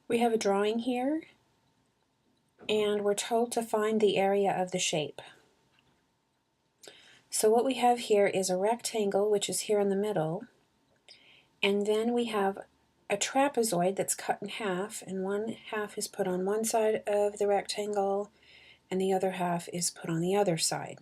We have a drawing here, and we're told to find the area of the shape. So what we have here is a rectangle, which is here in the middle, and then we have a trapezoid that's cut in half, and one half is put on one side of the rectangle, and the other half is put on the other side.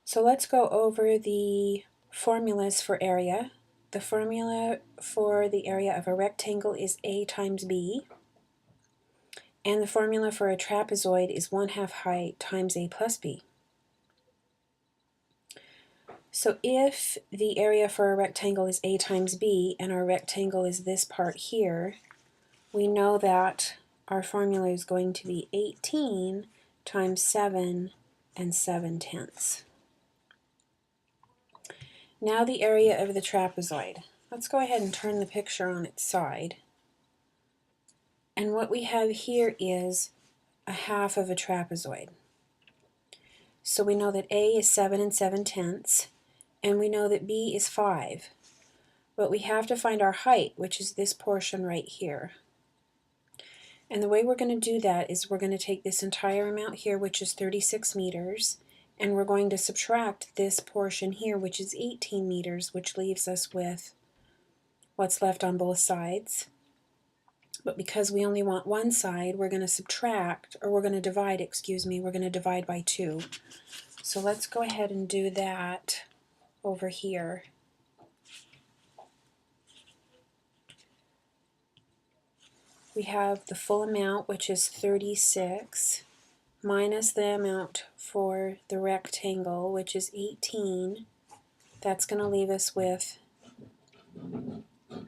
So let's go over the formulas for area. The formula for the area of a rectangle is A times B, and the formula for a trapezoid is 1/2 height times A plus B. So if the area for a rectangle is A times B, and our rectangle is this part here, we know that our formula is going to be 18 times 7 7/10. Now the area of the trapezoid. Let's go ahead and turn the picture on its side. And what we have here is a half of a trapezoid. So we know that A is 7 7/10, and we know that B is 5. But we have to find our height, which is this portion right here. And the way we're going to do that is we're going to take this entire amount here, which is 36 meters, and we're going to subtract this portion here, which is 18 meters, which leaves us with what's left on both sides. But because we only want one side, we're going to subtract, or we're going to divide, we're going to divide by 2. So let's go ahead and do that over here. We have the full amount, which is 36, minus the amount for the rectangle, which is 18. That's going to leave us with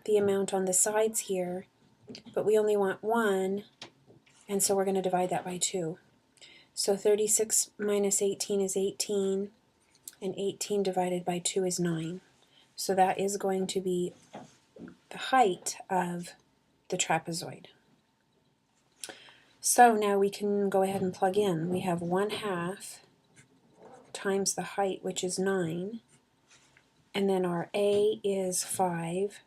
the amount on the sides here, but we only want 1, and so we're going to divide that by 2. So 36 minus 18 is 18, and 18 divided by 2 is 9. So that is going to be the height of the trapezoid. So now we can go ahead and plug in. We have 1/2 times the height, which is 9, and then our A is 5,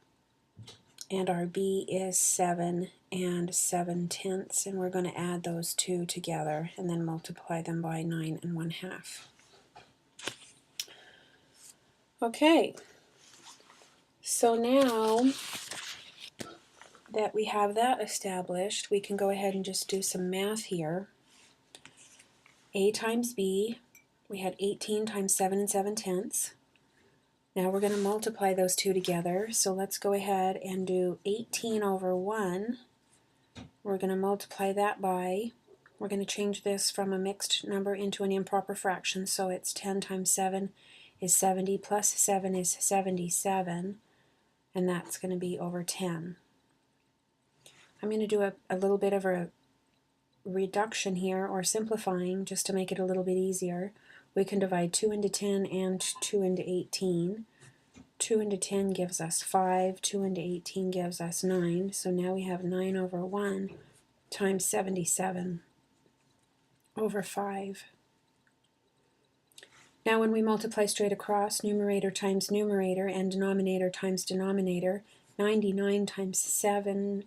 and our B is 7 7/10, and we're going to add those two together and then multiply them by 9 1/2. Okay, so now that we have that established, we can go ahead and just do some math here. A times B, we had 18 times 7 7/10. Now we're going to multiply those two together, so let's go ahead and do 18 over 1. We're going to multiply that by, we're going to change this from a mixed number into an improper fraction, so it's 10 times 7 is 70, plus 7 is 77, and that's going to be over 10. I'm going to do a little bit of a reduction here, or simplifying, just to make it a little bit easier. We can divide 2 into 10 and 2 into 18. 2 into 10 gives us 5, 2 into 18 gives us 9, so now we have 9 over 1 times 77 over 5. Now when we multiply straight across, numerator times numerator and denominator times denominator, 9 times 77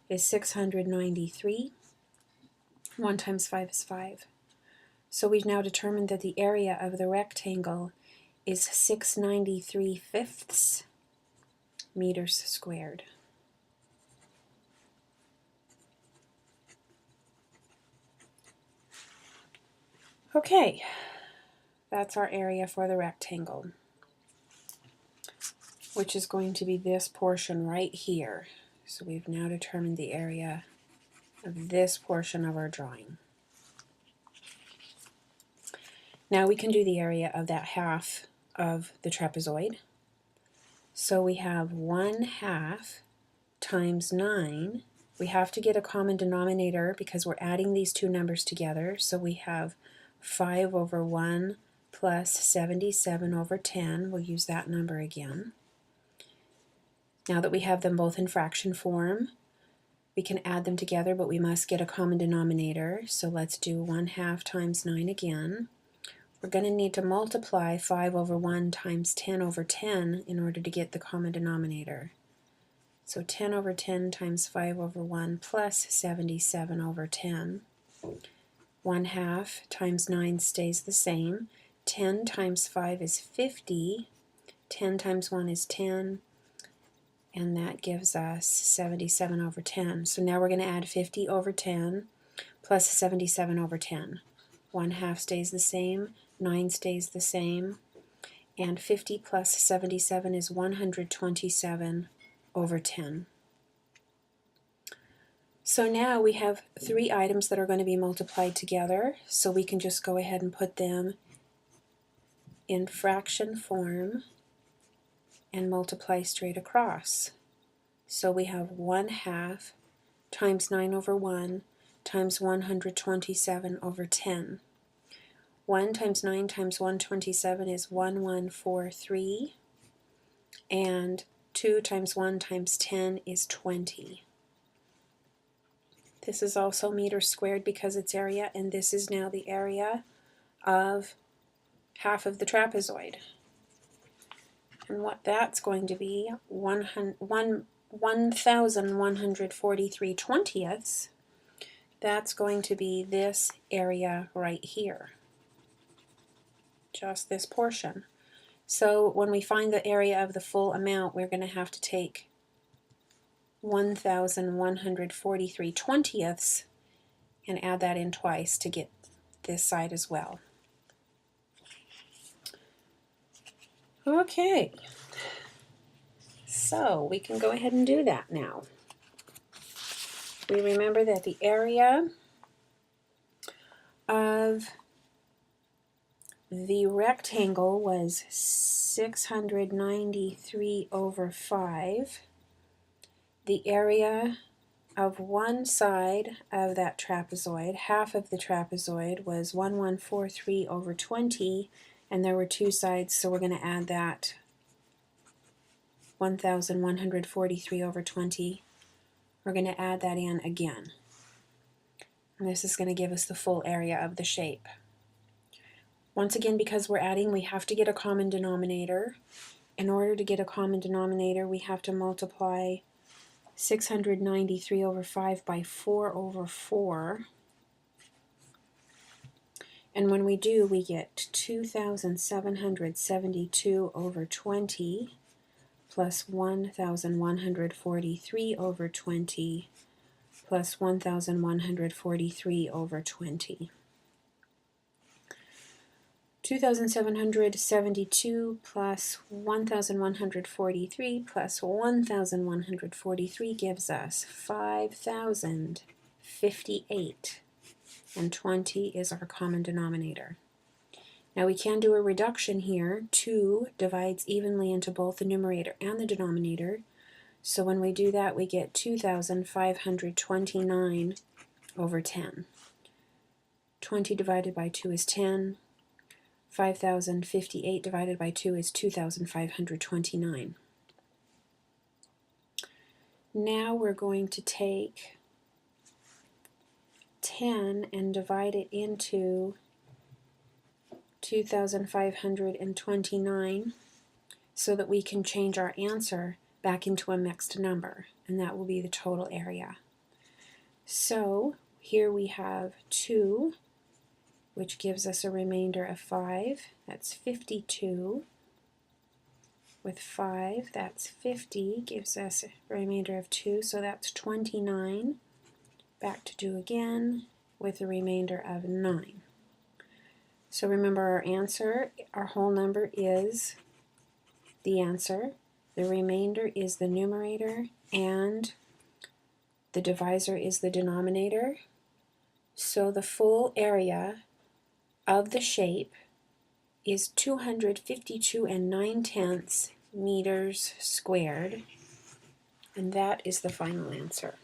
is 693. 1 times 5 is 5. So we've now determined that the area of the rectangle is 693/5 meters squared. Okay, that's our area for the rectangle, which is going to be this portion right here. So we've now determined the area of this portion of our drawing. Now we can do the area of that half of the trapezoid. So we have 1/2 times 9. We have to get a common denominator because we're adding these two numbers together. So we have 5 over 1 plus 77 over 10. We'll use that number again. Now that we have them both in fraction form, we can add them together, but we must get a common denominator. So let's do 1/2 times 9 again. we're going to need to multiply 5 over 1 times 10 over 10 in order to get the common denominator. So 10 over 10 times 5 over 1 plus 77 over 10. 1/2 times 9 stays the same. 10 times 5 is 50. 10 times 1 is 10. And that gives us 77 over 10. So now we're going to add 50 over 10 plus 77 over 10. 1/2 stays the same. 9 stays the same. And 50 plus 77 is 127 over 10. So now we have 3 items that are going to be multiplied together, so we can just go ahead and put them in fraction form and multiply straight across. So we have 1/2 times 9 over 1 times 127 over 10. 1 times 9 times 127 is 1143, and 2 times 1 times 10 is 20. This is also meters squared because it's area, and this is now the area of half of the trapezoid. And what that's going to be, 1,143 twentieths, that's going to be this area right here. Just this portion. So when we find the area of the full amount, we're going to have to take 1,143 twentieths and add that in twice to get this side as well. Okay, so we can go ahead and do that now. We remember that the area of the rectangle was 693 over 5. The area of one side of that trapezoid, half of the trapezoid, was 1143 over 20, and there were 2 sides, so we're going to add that 1,143 over 20. We're going to add that in again. And this is going to give us the full area of the shape. Once again, because we're adding, we have to get a common denominator. In order to get a common denominator, we have to multiply 693 over 5 by 4 over 4. And when we do, we get 2,772 over 20 plus 1,143 over 20 plus 1,143 over 20. 2,772 plus 1,143 plus 1,143 gives us 5,058, and 20 is our common denominator. Now we can do a reduction here. 2 divides evenly into both the numerator and the denominator, so when we do that we get 2,529 over 10. 20 divided by 2 is 10. 5,058 divided by 2 is 2,529. Now we're going to take 10 and divide it into 2,529 so that we can change our answer back into a mixed number, and that will be the total area. So here we have 2, which gives us a remainder of 5. That's 52. With 5, that's 50, gives us a remainder of 2, so that's 29. Back to do again with a remainder of 9. So remember, our answer, our whole number is the answer. The remainder is the numerator, and the divisor is the denominator. So the full area of the shape is 252 9/10 meters squared, and that is the final answer.